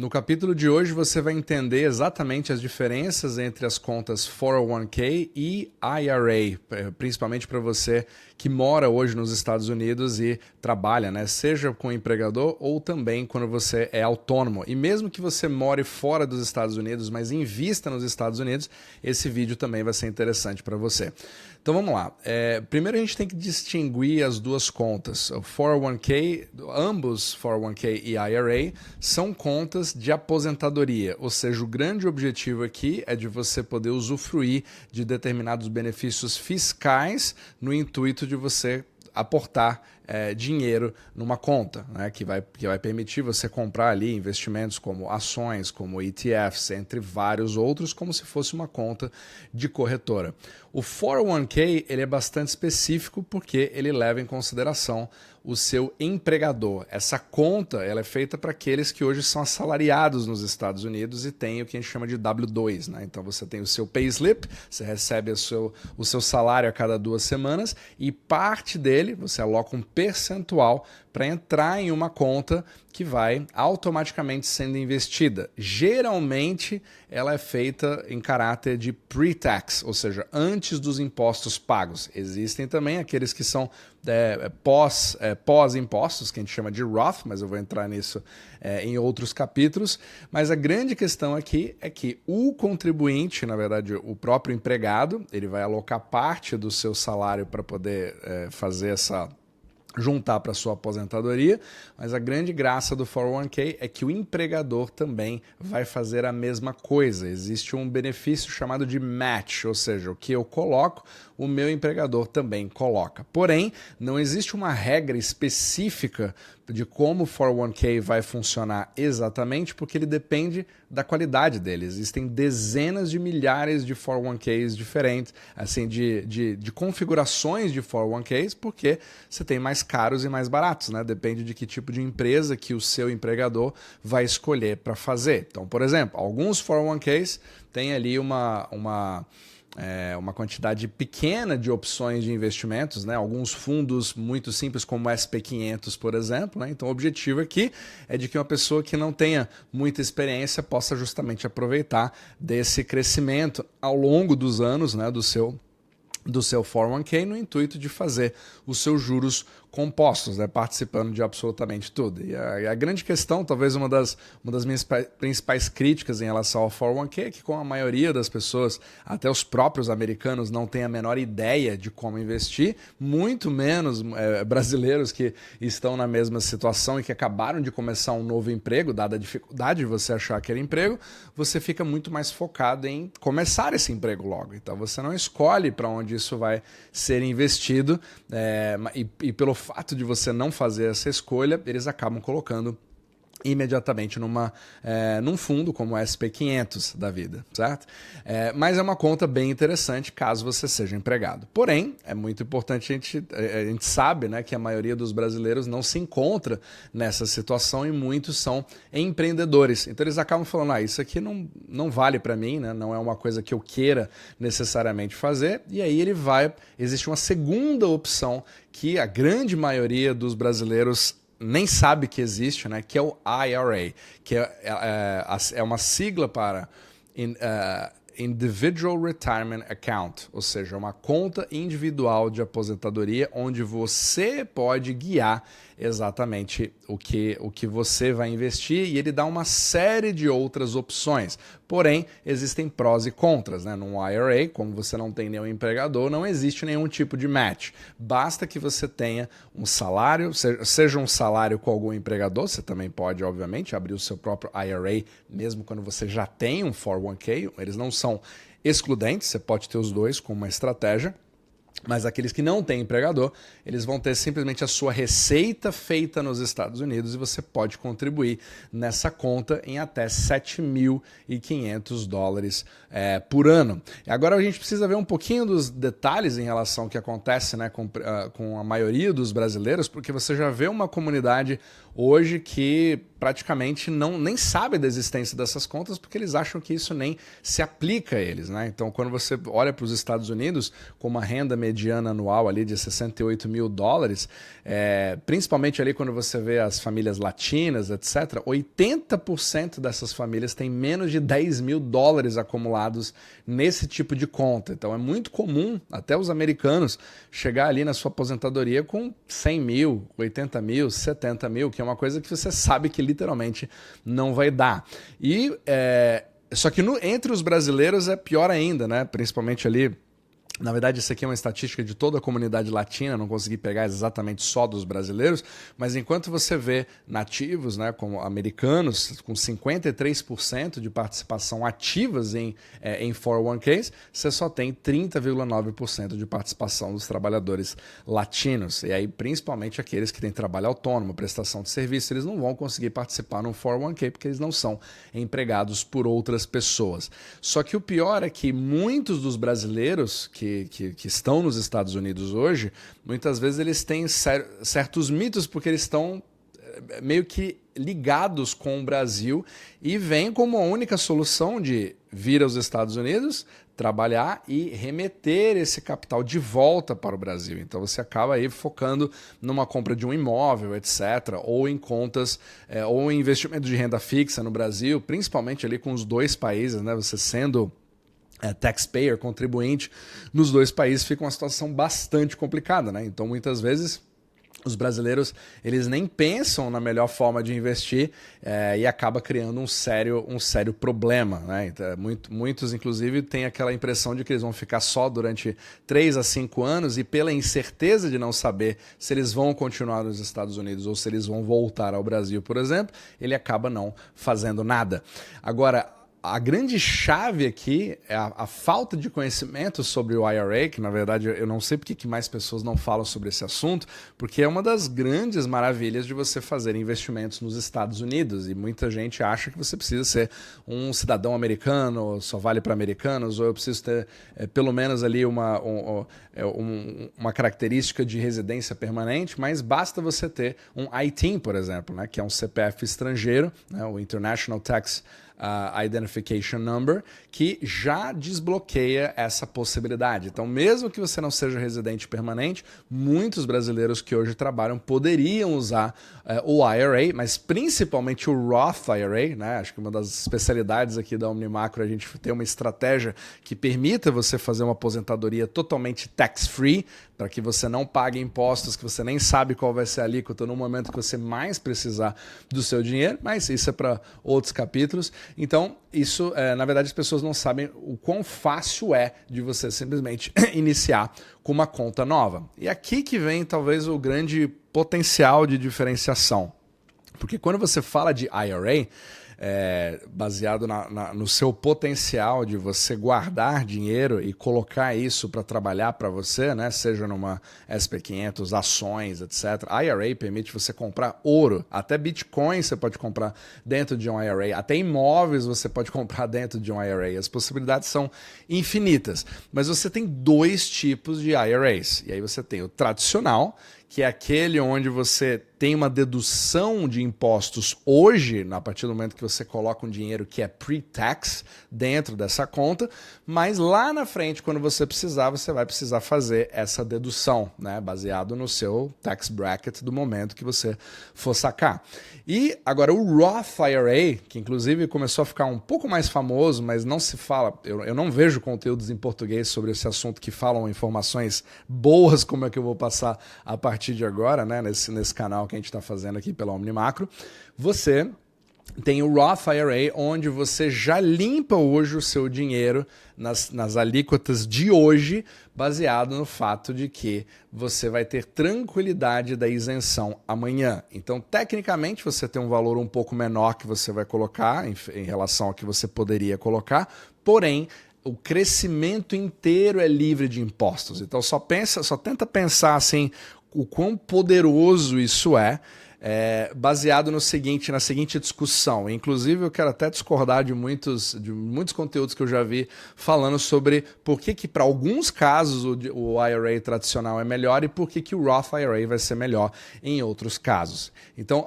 No capítulo de hoje você vai entender exatamente as diferenças entre as contas 401k e IRA, principalmente para você que mora hoje nos Estados Unidos e trabalha, né? Seja com empregador ou também quando você é autônomo. E mesmo que você more fora dos Estados Unidos, mas invista nos Estados Unidos, esse vídeo também vai ser interessante para você. Então vamos lá. Primeiro a gente tem que distinguir as duas contas. O 401k, ambos 401k e IRA, são contas de aposentadoria, ou seja, o grande objetivo aqui é de você poder usufruir de determinados benefícios fiscais no intuito de você aportar dinheiro numa conta, né, que vai permitir você comprar ali investimentos como ações, como ETFs, entre vários outros, como se fosse uma conta de corretora. O 401k ele é bastante específico porque ele leva em consideração o seu empregador. Essa conta ela é feita para aqueles que hoje são assalariados nos Estados Unidos e tem o que a gente chama de W2, né? Então você tem o seu payslip, você recebe o seu salário a cada 2 semanas e parte dele você aloca um percentual para entrar em uma conta que vai automaticamente sendo investida. Geralmente ela é feita em caráter de pre-tax, ou seja, antes dos impostos pagos. Existem também aqueles que são pós-impostos, que a gente chama de Roth, mas eu vou entrar nisso em outros capítulos. Mas a grande questão aqui é que o contribuinte, na verdade o próprio empregado, ele vai alocar parte do seu salário para poder fazer juntar para sua aposentadoria, mas a grande graça do 401k é que o empregador também vai fazer a mesma coisa. Existe um benefício chamado de match, ou seja, o que eu coloco, o meu empregador também coloca. Porém, não existe uma regra específica de como o 401k vai funcionar exatamente, porque ele depende da qualidade dele. Existem dezenas de milhares de 401ks diferentes, assim, de configurações de 401ks, porque você tem mais caros e mais baratos, né? Depende de que tipo de empresa que o seu empregador vai escolher para fazer. Então, por exemplo, alguns 401ks têm ali uma quantidade pequena de opções de investimentos, né? Alguns fundos muito simples como o SP500, por exemplo, né? Então o objetivo aqui é de que uma pessoa que não tenha muita experiência possa justamente aproveitar desse crescimento ao longo dos anos, né, do seu 401k no intuito de fazer os seus juros compostos, né, participando de absolutamente tudo. E a grande questão, talvez uma das minhas principais críticas em relação ao 401k é que, como a maioria das pessoas, até os próprios americanos, não tem a menor ideia de como investir, muito menos brasileiros que estão na mesma situação e que acabaram de começar um novo emprego, dada a dificuldade de você achar aquele emprego, você fica muito mais focado em começar esse emprego logo. Então você não escolhe para onde isso vai ser investido, e pelo fato de você não fazer essa escolha, eles acabam colocando imediatamente num fundo como o SP500 da vida, certo? Mas é uma conta bem interessante caso você seja empregado. Porém, é muito importante, a gente sabe, né, que a maioria dos brasileiros não se encontra nessa situação e muitos são empreendedores. Então eles acabam falando, isso aqui não vale para mim, né? Não é uma coisa que eu queira necessariamente fazer, e aí existe uma segunda opção que a grande maioria dos brasileiros nem sabe que existe, né? Que é o IRA, que é uma sigla para Individual Retirement Account, ou seja, uma conta individual de aposentadoria onde você pode guiar exatamente o que você vai investir, e ele dá uma série de outras opções. Porém, existem prós e contras, né? Num IRA, como você não tem nenhum empregador, não existe nenhum tipo de match. Basta que você tenha um salário, seja um salário com algum empregador, você também pode, obviamente, abrir o seu próprio IRA, mesmo quando você já tem um 401k, eles não são excludentes, você pode ter os dois como uma estratégia. Mas aqueles que não têm empregador, eles vão ter simplesmente a sua receita feita nos Estados Unidos e você pode contribuir nessa conta em até $7.500 por ano. Agora a gente precisa ver um pouquinho dos detalhes em relação ao que acontece, né, com a maioria dos brasileiros, porque você já vê uma comunidade hoje que praticamente nem sabe da existência dessas contas porque eles acham que isso nem se aplica a eles, né? Então, quando você olha para os Estados Unidos com uma renda mediana anual ali de $68 mil, principalmente ali quando você vê as famílias latinas, etc., 80% dessas famílias têm menos de $10 mil acumulados nesse tipo de conta. Então, é muito comum, até os americanos, chegar ali na sua aposentadoria com 100 mil, 80 mil, 70 mil, que é uma coisa que você sabe que literalmente não vai dar. E só que entre os brasileiros é pior ainda, né? Principalmente ali. Na verdade, isso aqui é uma estatística de toda a comunidade latina, não consegui pegar exatamente só dos brasileiros, mas enquanto você vê nativos, né, como americanos, com 53% de participação ativas em 401ks, você só tem 30,9% de participação dos trabalhadores latinos. E aí, principalmente aqueles que têm trabalho autônomo, prestação de serviço, eles não vão conseguir participar no 401k porque eles não são empregados por outras pessoas. Só que o pior é que muitos dos brasileiros que estão nos Estados Unidos hoje, muitas vezes eles têm certos mitos porque eles estão meio que ligados com o Brasil e vêm como a única solução de vir aos Estados Unidos, trabalhar e remeter esse capital de volta para o Brasil. Então você acaba aí focando numa compra de um imóvel, etc., ou em contas, ou em investimento de renda fixa no Brasil, principalmente ali com os dois países, né? Você sendo taxpayer, contribuinte, nos dois países fica uma situação bastante complicada, né? Então, muitas vezes, os brasileiros eles nem pensam na melhor forma de investir e acaba criando um sério problema, né? Então, muitos, inclusive, têm aquela impressão de que eles vão ficar só durante 3 a 5 anos e pela incerteza de não saber se eles vão continuar nos Estados Unidos ou se eles vão voltar ao Brasil, por exemplo, ele acaba não fazendo nada. Agora, a grande chave aqui é a falta de conhecimento sobre o IRA, que na verdade eu não sei porque que mais pessoas não falam sobre esse assunto, porque é uma das grandes maravilhas de você fazer investimentos nos Estados Unidos e muita gente acha que você precisa ser um cidadão americano, só vale para americanos, ou eu preciso ter pelo menos ali uma característica de residência permanente, mas basta você ter um ITIN, por exemplo, né, que é um CPF estrangeiro, né, o International Tax Identification Number, que já desbloqueia essa possibilidade. Então, mesmo que você não seja residente permanente, muitos brasileiros que hoje trabalham poderiam usar o IRA, mas principalmente o Roth IRA, né? Acho que uma das especialidades aqui da Omnimacro é a gente ter uma estratégia que permita você fazer uma aposentadoria totalmente tax-free, para que você não pague impostos, que você nem sabe qual vai ser a alíquota no momento que você mais precisar do seu dinheiro, mas isso é para outros capítulos. Então, isso, na verdade, as pessoas não sabem o quão fácil é de você simplesmente iniciar com uma conta nova. E aqui que vem, talvez, o grande potencial de diferenciação. Porque quando você fala de IRA, baseado no seu potencial de você guardar dinheiro e colocar isso para trabalhar para você, né? Seja numa SP500, ações, etc. A IRA permite você comprar ouro, até Bitcoin você pode comprar dentro de um IRA, até imóveis você pode comprar dentro de um IRA. As possibilidades são infinitas, mas você tem 2 tipos de IRAs. E aí você tem o tradicional, que é aquele onde você tem uma dedução de impostos hoje, a partir do momento que você coloca um dinheiro que é pre-tax dentro dessa conta, mas lá na frente, quando você precisar, você vai precisar fazer essa dedução, né, baseado no seu tax bracket do momento que você for sacar. E agora o Roth IRA, que inclusive começou a ficar um pouco mais famoso, mas não se fala, eu não vejo conteúdos em português sobre esse assunto que falam informações boas, como é que eu vou passar a partir de agora, né, nesse canal que a gente está fazendo aqui pela Omnimacro. Você tem o Roth IRA, onde você já limpa hoje o seu dinheiro nas alíquotas de hoje, baseado no fato de que você vai ter tranquilidade da isenção amanhã. Então, tecnicamente, você tem um valor um pouco menor que você vai colocar em relação ao que você poderia colocar, porém, o crescimento inteiro é livre de impostos. Então, só tenta pensar assim, o quão poderoso isso baseado na seguinte discussão. Inclusive, eu quero até discordar de muitos conteúdos que eu já vi falando sobre por que para alguns casos o IRA tradicional é melhor e por que o Roth IRA vai ser melhor em outros casos. Então,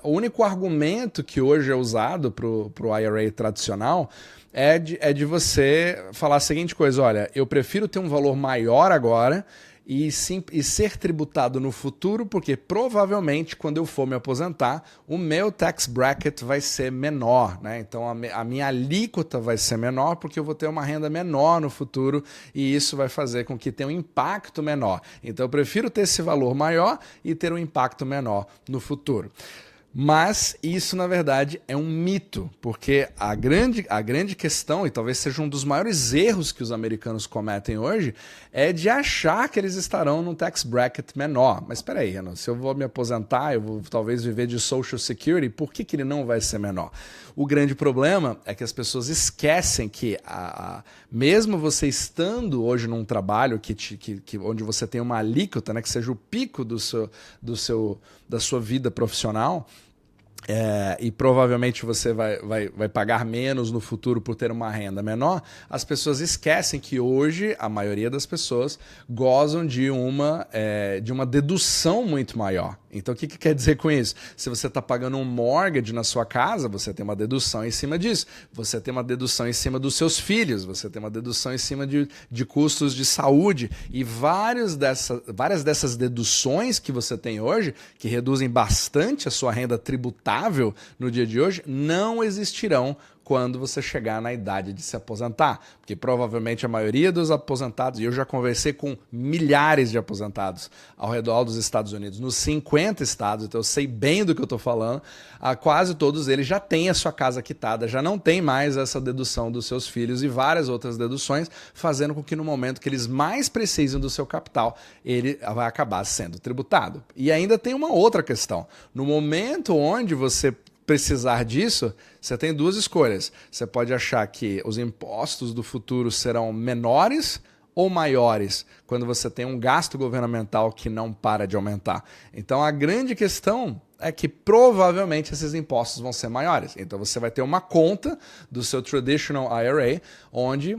o único argumento que hoje é usado para o IRA tradicional é de você falar a seguinte coisa: olha, eu prefiro ter um valor maior agora e ser tributado no futuro, porque provavelmente quando eu for me aposentar, o meu tax bracket vai ser menor, né? Então a minha alíquota vai ser menor porque eu vou ter uma renda menor no futuro e isso vai fazer com que tenha um impacto menor. Então eu prefiro ter esse valor maior e ter um impacto menor no futuro. Mas isso, na verdade, é um mito, porque a grande questão, e talvez seja um dos maiores erros que os americanos cometem hoje, é de achar que eles estarão num tax bracket menor. Mas espera aí, Renan, se eu vou me aposentar, eu vou talvez viver de Social Security, por que ele não vai ser menor? O grande problema é que as pessoas esquecem que, mesmo você estando hoje num trabalho onde você tem uma alíquota, né, que seja o pico da sua vida profissional, e provavelmente você vai pagar menos no futuro por ter uma renda menor, as pessoas esquecem que hoje a maioria das pessoas gozam de uma dedução muito maior. Então o que quer dizer com isso? Se você está pagando um mortgage na sua casa, você tem uma dedução em cima disso. Você tem uma dedução em cima dos seus filhos, você tem uma dedução em cima de custos de saúde e várias dessas deduções que você tem hoje, que reduzem bastante a sua renda tributável no dia de hoje, não existirão quando você chegar na idade de se aposentar. Porque provavelmente a maioria dos aposentados, e eu já conversei com milhares de aposentados ao redor dos Estados Unidos, nos 50 estados, então eu sei bem do que eu estou falando, quase todos eles já têm a sua casa quitada, já não tem mais essa dedução dos seus filhos e várias outras deduções, fazendo com que no momento que eles mais precisam do seu capital, ele vai acabar sendo tributado. E ainda tem uma outra questão. No momento onde você precisar disso, você tem duas escolhas. Você pode achar que os impostos do futuro serão menores ou maiores quando você tem um gasto governamental que não para de aumentar. Então a grande questão é que provavelmente esses impostos vão ser maiores. Então você vai ter uma conta do seu traditional IRA onde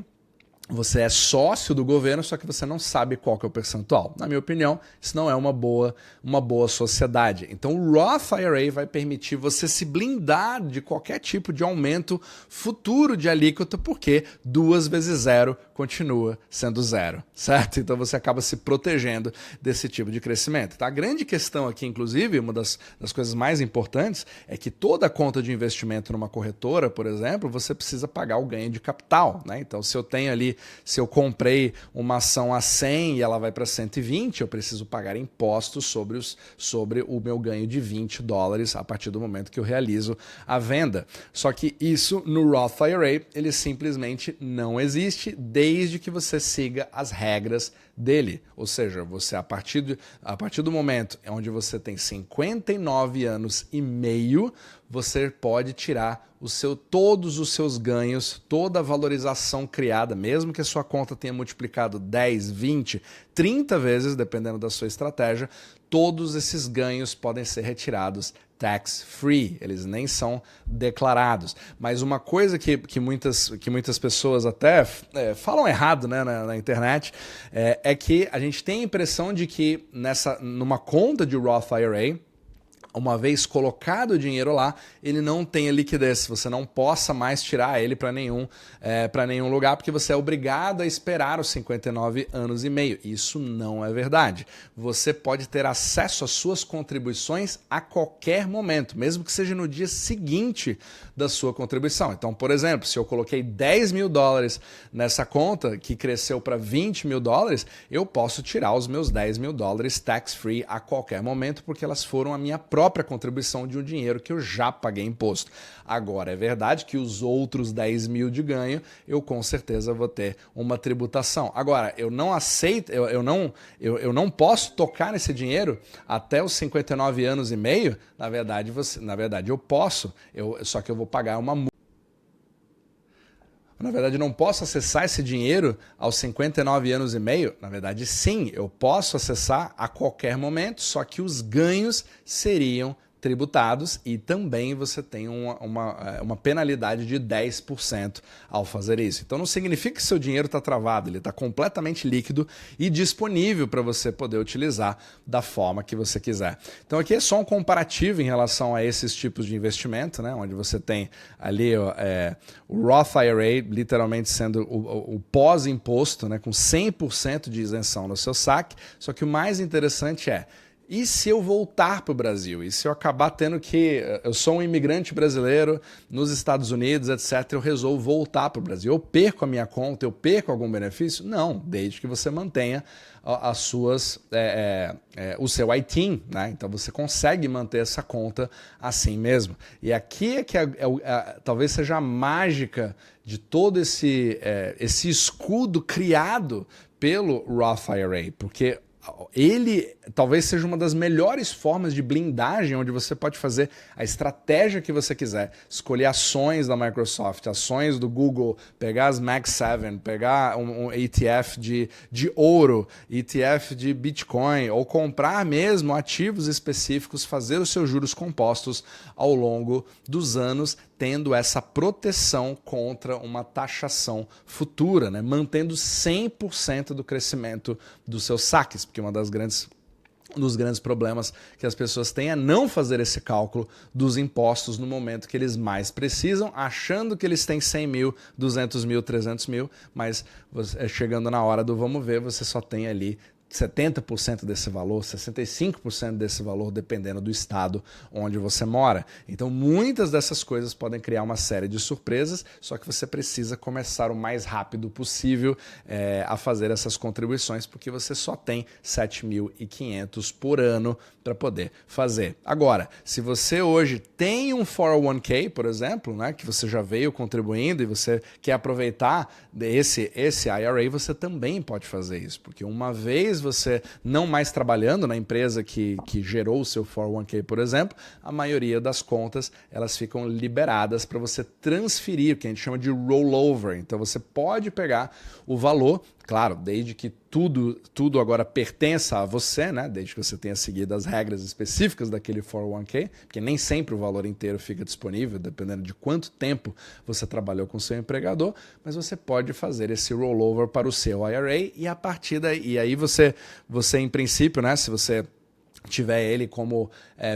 você é sócio do governo, só que você não sabe qual que é o percentual. Na minha opinião, isso não é uma boa sociedade. Então o Roth IRA vai permitir você se blindar de qualquer tipo de aumento futuro de alíquota, porque 2 vezes 0 continua sendo 0, certo? Então você acaba se protegendo desse tipo de crescimento. Então, a grande questão aqui, inclusive, uma das coisas mais importantes, é que toda conta de investimento numa corretora, por exemplo, você precisa pagar o ganho de capital, né? Então se eu comprei uma ação a 100 e ela vai para 120, eu preciso pagar impostos sobre o meu ganho de $20 a partir do momento que eu realizo a venda. Só que isso no Roth IRA, ele simplesmente não existe desde que você siga as regras dele. Ou seja, você a partir do momento onde você tem 59 anos e meio, você pode tirar todos os seus ganhos, toda a valorização criada, mesmo que a sua conta tenha multiplicado 10, 20, 30 vezes, dependendo da sua estratégia, todos esses ganhos podem ser retirados tax-free, eles nem são declarados. Mas uma coisa que muitas pessoas até falam errado, né, na internet, é que a gente tem a impressão de que numa conta de Roth IRA, uma vez colocado o dinheiro lá, ele não tem liquidez, você não possa mais tirar ele para nenhum lugar, porque você é obrigado a esperar os 59 anos e meio. Isso não é verdade. Você pode ter acesso às suas contribuições a qualquer momento, mesmo que seja no dia seguinte da sua contribuição. Então, por exemplo, se eu coloquei $10 mil nessa conta, que cresceu para $20 mil, eu posso tirar os meus $10 mil tax-free a qualquer momento, porque elas foram a minha própria contribuição de um dinheiro que eu já paguei imposto. Agora, é verdade que os outros 10 mil de ganho, eu com certeza vou ter uma tributação. Agora, eu não aceito, eu não posso tocar nesse dinheiro até os 59 anos e meio. Na verdade eu posso, só que eu vou pagar uma multa. Na verdade, não posso acessar esse dinheiro aos 59 anos e meio? Na verdade, sim, eu posso acessar a qualquer momento, só que os ganhos seriam tributados e também você tem uma penalidade de 10% ao fazer isso. Então não significa que seu dinheiro está travado, ele está completamente líquido e disponível para você poder utilizar da forma que você quiser. Então aqui é só um comparativo em relação a esses tipos de investimento, né, onde você tem ali o Roth IRA literalmente sendo o pós-imposto, né, com 100% de isenção no seu saque, só que o mais interessante e se eu voltar para o Brasil? E se eu acabar tendo que... Eu sou um imigrante brasileiro nos Estados Unidos, etc. Eu resolvo voltar para o Brasil. Eu perco a minha conta? Eu perco algum benefício? Não, desde que você mantenha as suas, o seu ITIN, né? Então você consegue manter essa conta assim mesmo. E aqui é que talvez seja a mágica de todo esse escudo criado pelo Roth IRA, porque ele talvez seja uma das melhores formas de blindagem, onde você pode fazer a estratégia que você quiser, escolher ações da Microsoft, ações do Google, pegar as Mag 7, pegar um ETF de ouro, ETF de Bitcoin, ou comprar mesmo ativos específicos, fazer os seus juros compostos ao longo dos anos, tendo essa proteção contra uma taxação futura, né? Mantendo 100% do crescimento dos seus saques, porque um dos grandes problemas que as pessoas têm é não fazer esse cálculo dos impostos no momento que eles mais precisam, achando que eles têm 100 mil, 200 mil, 300 mil, mas chegando na hora do vamos ver, você só tem ali 70% desse valor, 65% desse valor, dependendo do estado onde você mora. Então, muitas dessas coisas podem criar uma série de surpresas, só que você precisa começar o mais rápido possível a fazer essas contribuições, porque você só tem 7.500 por ano para poder fazer. Agora, se você hoje tem um 401k, por exemplo, né, que você já veio contribuindo e você quer aproveitar esse IRA, você também pode fazer isso, porque uma vez você não mais trabalhando na empresa que gerou o seu 401k, por exemplo, a maioria das contas elas ficam liberadas para você transferir, o que a gente chama de rollover. Então você pode pegar o valor, claro, desde que tudo agora pertença a você, né? Desde que você tenha seguido as regras específicas daquele 401k, porque nem sempre o valor inteiro fica disponível, dependendo de quanto tempo você trabalhou com o seu empregador, mas você pode fazer esse rollover para o seu IRA e a partir daí, e aí você em princípio, né, se você tiver ele como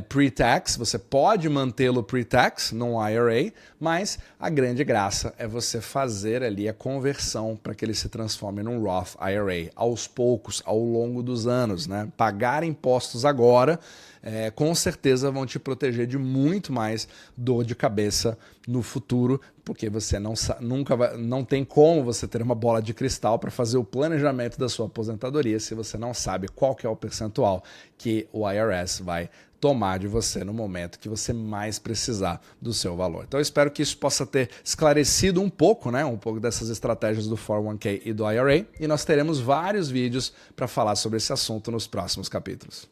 pre-tax, você pode mantê-lo pre-tax num IRA, mas a grande graça é você fazer ali a conversão para que ele se transforme num Roth IRA aos poucos, ao longo dos anos, né? Pagar impostos agora com certeza vão te proteger de muito mais dor de cabeça no futuro, porque você não tem como você ter uma bola de cristal para fazer o planejamento da sua aposentadoria se você não sabe qual que é o percentual que o IRS vai tomar de você no momento que você mais precisar do seu valor. Então eu espero que isso possa ter esclarecido um pouco, né, um pouco dessas estratégias do 401k e do IRA, e nós teremos vários vídeos para falar sobre esse assunto nos próximos capítulos.